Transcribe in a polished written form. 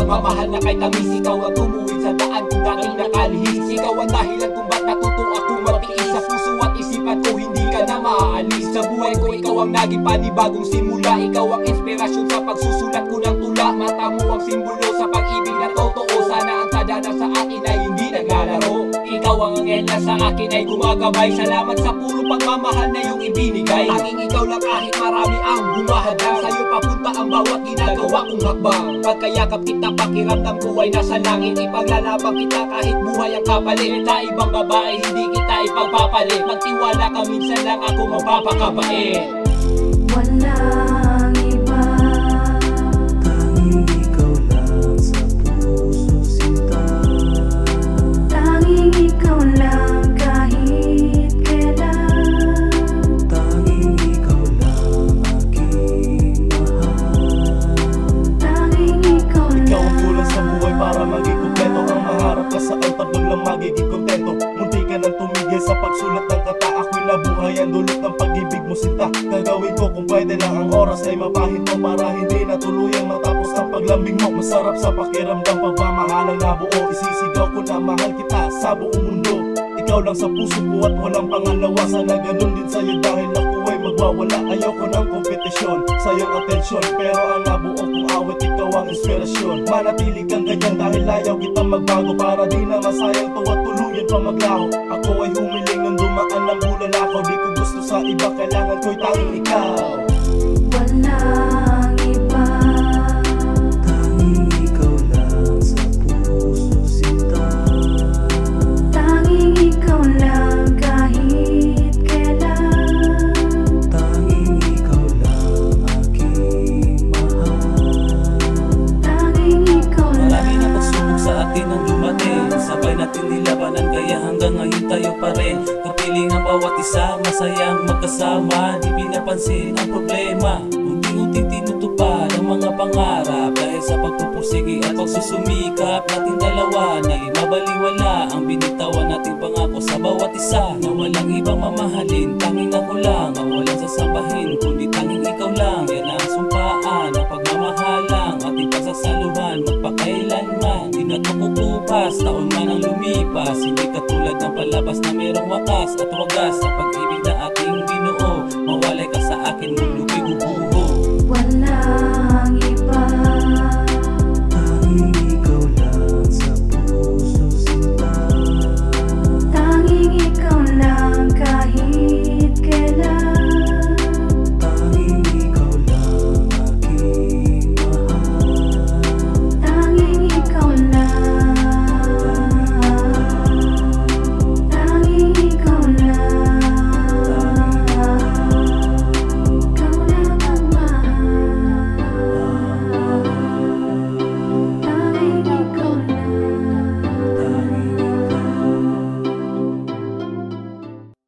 pagmamahal na kay tamis. Ikaw ang tumuwid sa daan kung dating nakalihis. Ikaw ang dahilan kung ba't natuto akong matiis. Sa puso at isipan ko hindi ka na maaalis. Sa buhay ko ikaw ang naging panibagong simula. Ikaw ang inspirasyon sa pagsusulat ko ng tula. Mata mo ang simbolo sa pag-ibig na totoo. Sana ang tadhana sa akin ay hindi naglalaro. Ikaw ang angel na sa akin ay gumagabay. Salamat sa puro pagmamahal na iyong ibinigay. Tanging ikaw lang kahit marami ang bumahadang. Sa'yo papunta ang bawat ginagawa kong hakbang. Pagkayakap kita pakiramdam ko ay nasa langit. Ipaglalabang kita kahit buhay ang kapalit. Sa ibang babae hindi kita ipagpapalit. Magtiwala ka minsan lang ako mapapakabait. Walang iba, tanging ikaw lang sa puso sinta. tanging ikaw lang kahit kailan. Tanging ikaw lang aking mahal. Tanging ikaw lang. Ikaw ang kulang sa buhay para maging kumpleto. Ang maharap ka sa altar doon lang magiging kontento. Munti ka nang tumigil sa pagsulat ng kata. Ako'y nabuhayan dulot ng pag-ibig mo sinta. Gagawin ko kung pwede lang ang oras ay mapahinto para hindi na tuluyang matapos ang paglambing mo. Masarap sa pakiramdam pagmamahalang nabuo. Isisigaw ko na mahal kita sa buong mundo. Ikaw lang sa puso ko at walang pangalawa. Sana ganun din sa'yo dahil ako ay magwawala. Ayoko ng kompetisyon sa iyong atensyon, pero ang nabuo kong awit ikaw ang inspirasyon. Manatili kang ganyan dahil ayaw kitang magbago. Para di na masayang to at tuluyan pa maglaho. Ako ay humiling nung dumaan ng bulalakaw. Di ko gusto sa iba, kailangan ko'y tanging ikaw. Walang iba, Tanging ikaw lang sa puso sinta. tanging ikaw lang kahit kailan. Tanging ikaw lang aking mahal. Tanging ikaw Marami na lang. pagsubok sa atin ang dumating. Sabay natin nilabanan kaya hanggang ngayon tayo pa rin. Kapiling ang bawat isa, masayang magkasama. Di pinapansin ang problema, unti-unting tinutupad ang mga pangarap. Dahil sa pagpupursige at pagsusumikap natin dalawa, na'y mabaliwala ang binitawan nating pangako sa bawat isa. Na walang ibang mamahalin, tanging ako lang ang walang sasambahin, kundi tanging ikaw lang. Yan ang sumpaan ng pagmamahalang ating pagsasaluhan magpakailanman. Di na ito kukupas, taon man ang lumipas. Hindi katulad ng palabas na merong wakas at wagas. Sa pag-ibig na ating binuo, mawalay ka sa akin, mundo ko'y bubuo.